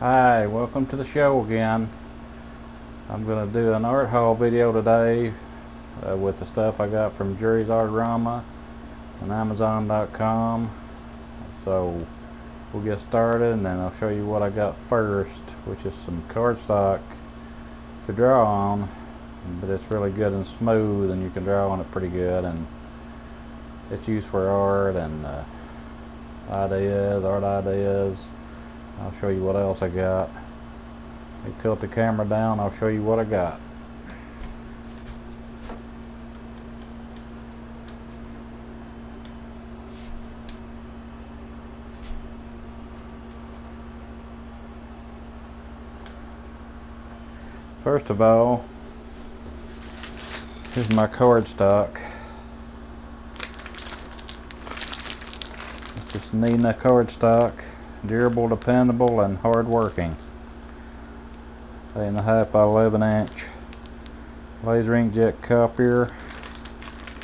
Hi, welcome to the show again. I'm going to do an art haul video today with the stuff I got from Jerry's Artarama and Amazon.com. So we'll get started and then I'll show you what I got first, which is some cardstock to draw on, but it's really good and smooth and you can draw on it pretty good, and it's used for art and art ideas. I'll show you what else I got. Let me tilt the camera down, I'll show you what I got. First of all, here's my cardstock. It's just Neenah cardstock. Durable, dependable, and hard working. 8.5 by 11 inch laser inkjet copier.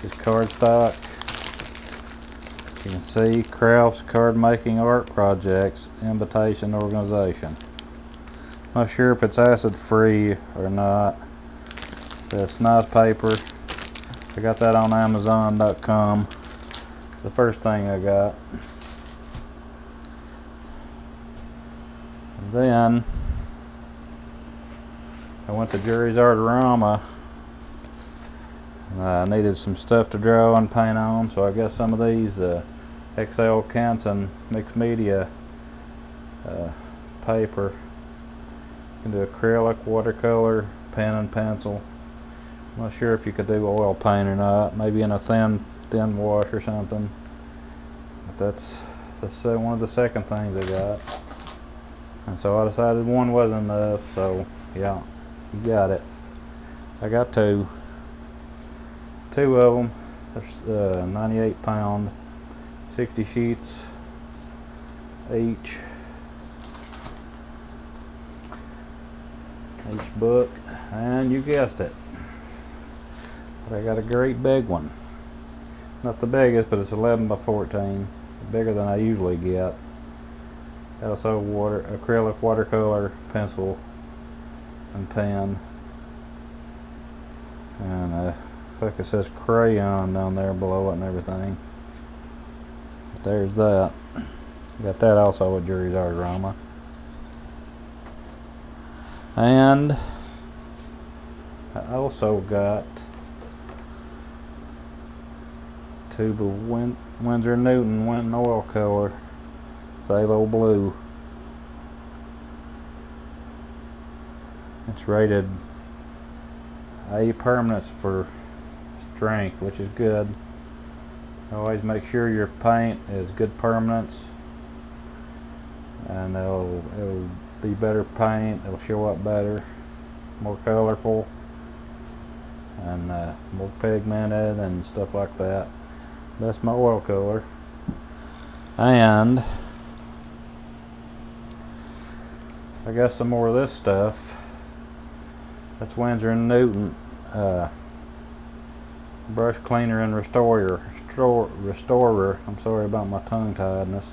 This cardstock. You can see Crafts Card Making Art Projects Invitation Organization. Not sure if it's acid free or not. It's not paper. I got that on Amazon.com. The first thing I got. Then I went to Jerry's Artarama. I needed some stuff to draw and paint on, so I got some of these XL Canson mixed media paper. You can do acrylic, watercolor, pen and pencil. I'm not sure if you could do oil paint or not. Maybe in a thin wash or something. But that's one of the second things I got. And so I decided one wasn't enough, so yeah, you got it. I got two of them. There's 98 pound, 60 sheets each book, and you guessed it. But I got a great big one. Not the biggest, but it's 11 by 14, bigger than I usually get. Also acrylic, watercolor, pencil, and pen. And looks like it says crayon down there below it and everything. But there's that. Got that also at Jerry's Artarama. And I also got a tube of Winsor Newton Winton oil color. Phthalo blue. It's rated A permanence for strength, which is good. Always make sure your paint is good permanence, and it'll be better paint. It'll show up better, more colorful, and more pigmented and stuff like that. That's my oil color. And I got some more of this stuff. That's Winsor & Newton brush cleaner and restorer. I'm sorry about my tongue tiedness.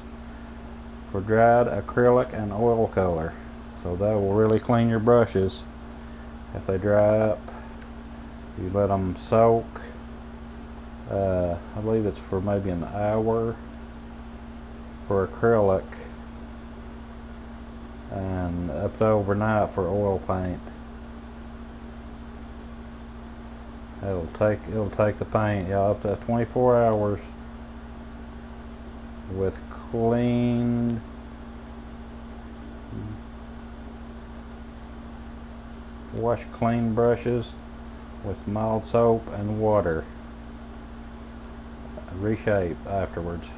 For dried acrylic and oil color. So that will really clean your brushes. If they dry up, you let them soak. I believe it's for maybe an hour for acrylic, and up to overnight for oil paint. It'll take the paint, yeah, up to 24 hours with clean wash clean brushes with mild soap and water. Reshape afterwards.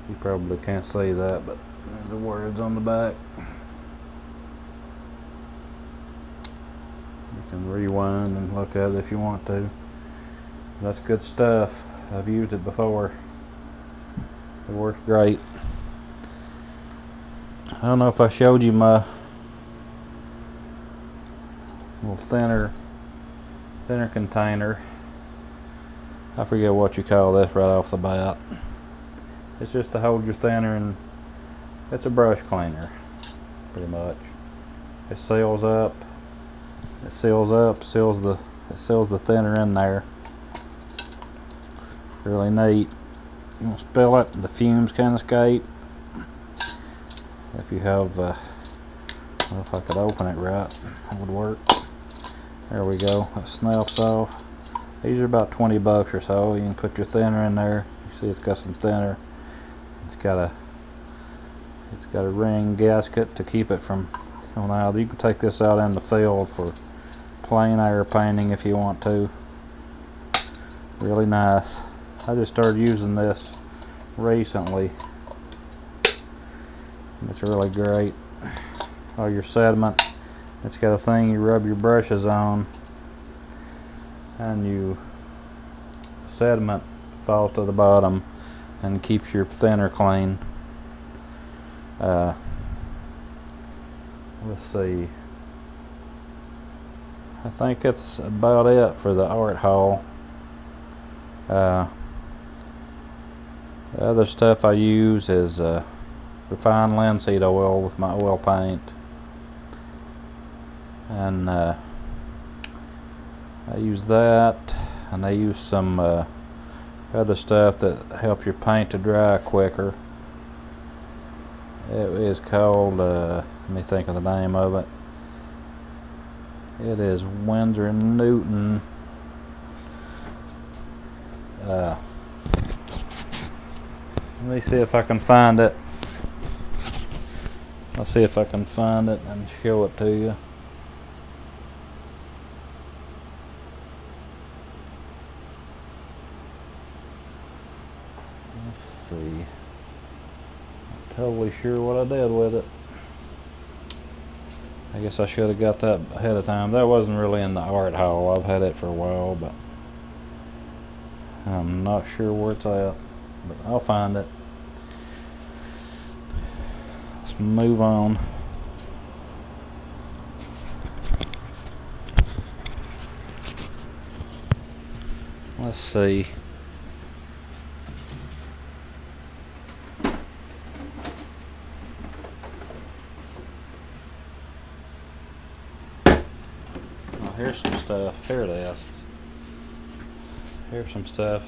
You probably can't see that, but there's the words on the back. You can rewind and look at it if you want to. That's good stuff. I've used it before. It works great. I don't know if I showed you my little thinner container. I forget what you call this right off the bat. It's just to hold your thinner It's a brush cleaner, pretty much. It seals up. It seals up. It seals the thinner in there. Really neat. You want to spill it, the fumes can escape. If you have, well, if I could open it right, that would work. There we go. It snaps off. These are about 20 bucks or so. You can put your thinner in there. You see, it's got some thinner. It's got a ring gasket to keep it from coming out. You can take this out in the field for plain air painting if you want to. Really nice. I just started using this recently. It's really great. All your sediment. It's got a thing you rub your brushes on, and sediment falls to the bottom and keeps your thinner clean. Let's see. I think that's about it for the art haul. The other stuff I use is refined linseed oil with my oil paint, and I use that, and I use some other stuff that helps your paint to dry quicker. It is called, let me think of the name of it. It is Winsor & Newton. Let me see if I can find it. I'll see if I can find it and show it to you. Let's see. Not totally sure what I did with it. I guess I should have got that ahead of time. That wasn't really in the art haul. I've had it for a while, but I'm not sure where it's at. But I'll find it. Let's move on. Let's see. Oh, here's some stuff. Here it is. Here's some stuff.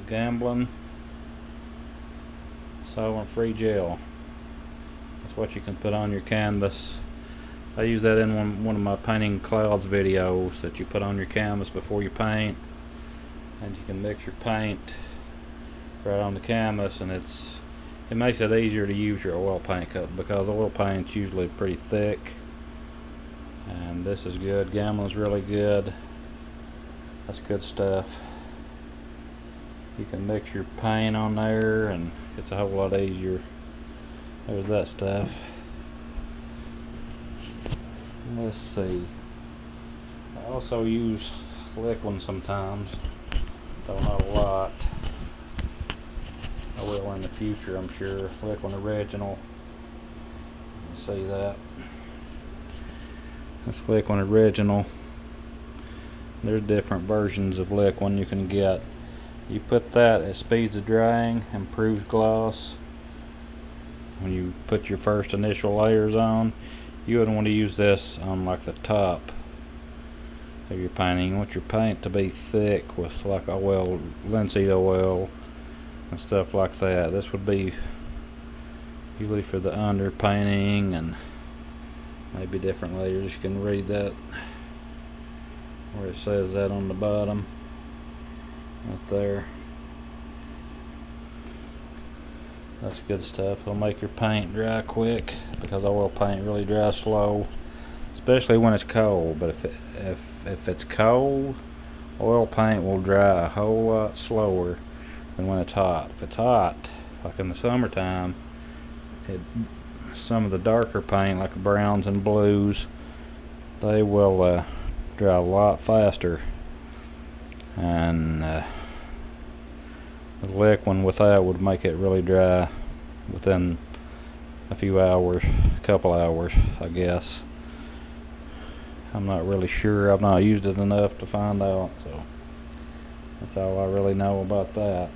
Gambling solvent-free gel. That's what you can put on your canvas. I use that in one of my painting clouds videos, that you put on your canvas before you paint, and you can mix your paint right on the canvas, and it makes it easier to use your oil paint cup, because oil paint's usually pretty thick, and this is good. Gambling's really good. That's good stuff. You can mix your paint on there, and it's a whole lot easier. There's that stuff. Let's see. I also use Liquin sometimes. Don't know a lot. I will in the future, I'm sure. Liquin Original. You see that? That's Liquin Original. There's different versions of Liquin you can get. You put that, it speeds the drying, improves gloss. When you put your first initial layers on, you wouldn't want to use this on like the top of your painting. You want your paint to be thick with like oil, linseed oil and stuff like that. This would be usually for the under painting and maybe different layers. You can read that where it says that on the bottom right there. That's good stuff. It'll make your paint dry quick, because oil paint really dries slow, especially when it's cold. But if it's cold, oil paint will dry a whole lot slower than when it's hot. If it's hot, like in the summertime, some of the darker paint, like browns and blues, they will dry a lot faster. And the Liquin with that would make it really dry within a few hours, a couple hours, I guess. I'm not really sure. I've not used it enough to find out, so that's all I really know about that.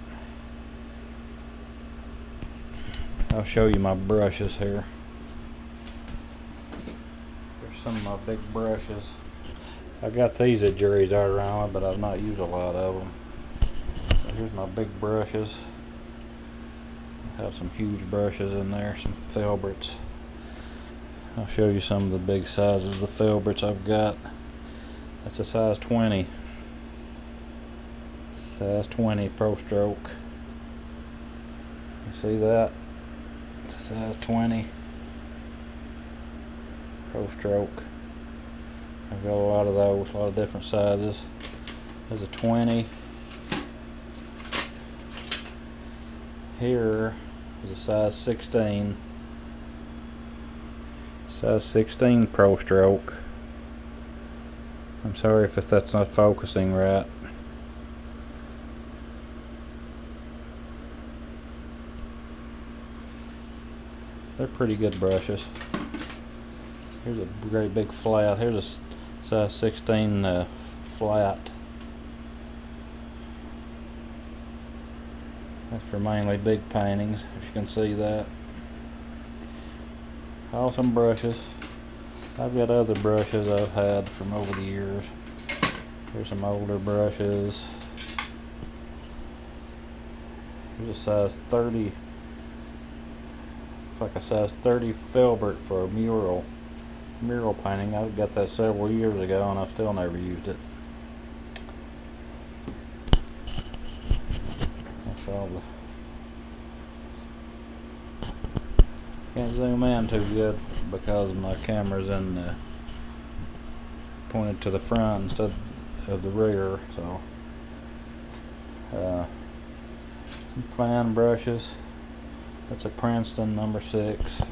I'll show you my brushes here. Here's some of my big brushes. I got these at Jerry's Artarama, but I've not used a lot of them. So here's my big brushes. I have some huge brushes in there, some filberts. I'll show you some of the big sizes of filberts I've got. That's a size 20. Size 20 Pro Stroke. You see that? It's a size 20 Pro Stroke. I've got a lot of those, a lot of different sizes. There's a 20. Here is a size 16. Size 16 Pro Stroke. I'm sorry if that's not focusing right. They're pretty good brushes. Here's a great big flat. Here's a size 16 flat. That's for mainly big paintings, if you can see that. Awesome brushes. I've got other brushes I've had from over the years. Here's some older brushes. Here's a size 30. It's like a size 30 filbert for a mural painting. I got that several years ago and I've still never used it. That's all the... Can't zoom in too good because my camera's in the pointed to the front instead of the rear. So some fan brushes. That's a Princeton number 6. You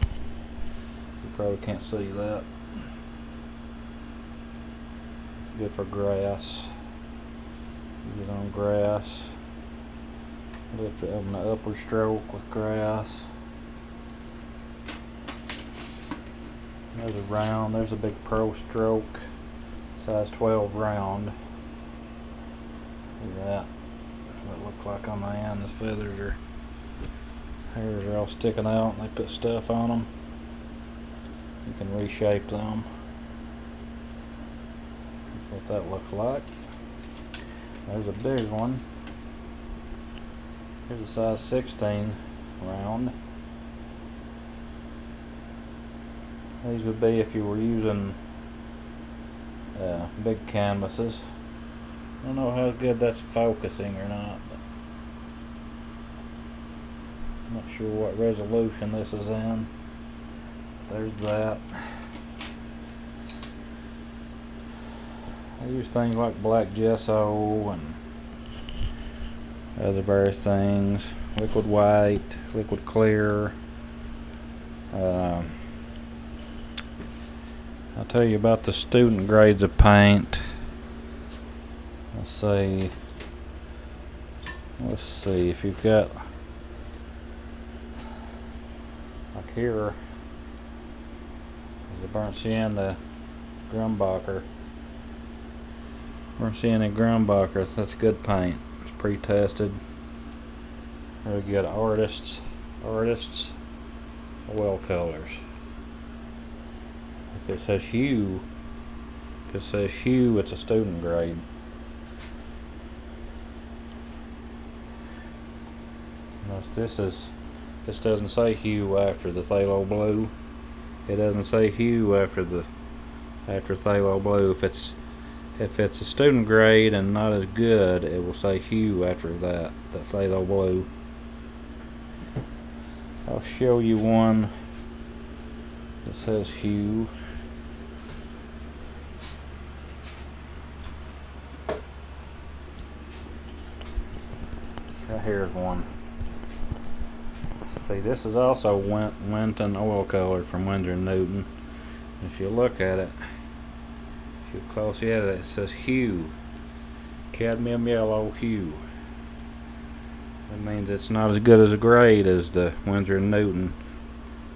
probably can't see that. It's good for grass. Use it on grass. Lift it up in the upward stroke with grass. There's a round. There's a big Pro Stroke, size 12 round. Look at that. That's what it looks like on the end. The feathers are. Hairs are all sticking out and they put stuff on them. You can reshape them. That's what that looks like. There's a big one. Here's a size 16 round. These would be if you were using big canvases. I don't know how good that's focusing or not. Not sure what resolution this is in. There's that. I use things like black gesso and other various things. Liquid white, liquid clear. I'll tell you about the student grades of paint. Let's see if you've got, like here is a burnt sienna Grumbacher. Burnt sienna Grumbacher, that's good paint. It's pre-tested. Really good artists oil colors. If it says hue, it's a student grade. This doesn't say hue after the phthalo blue. It doesn't say hue after phthalo blue. If it's a student grade and not as good, it will say hue after that phthalo blue. I'll show you one that says hue. Here's one. See, this is also Winton oil color from Winsor & Newton. If you look at it, if you look closely at it, it says hue, cadmium yellow hue. That means it's not as good as a grade as the Winsor & Newton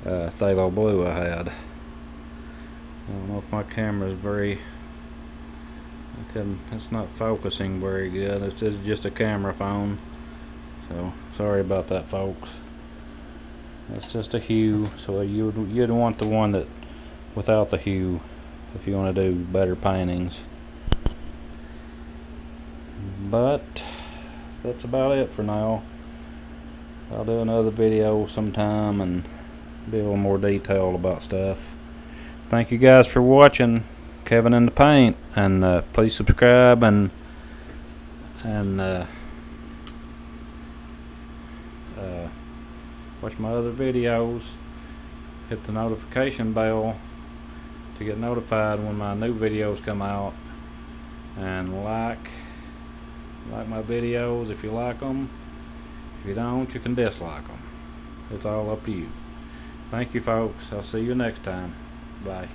phthalo blue I had. I don't know if my camera is it's not focusing very good. This is just a camera phone. So, sorry about that, folks. It's just a hue, so you'd want the one that without the hue if you want to do better paintings. But that's about it for now. I'll do another video sometime and be a little more detailed about stuff. Thank you guys for watching Kevin in the Paint, and please subscribe and watch my other videos. Hit the notification bell to get notified when my new videos come out, and like my videos if you like them. If you don't, you can dislike them. It's all up to you. Thank you, folks. I'll see you next time. Bye.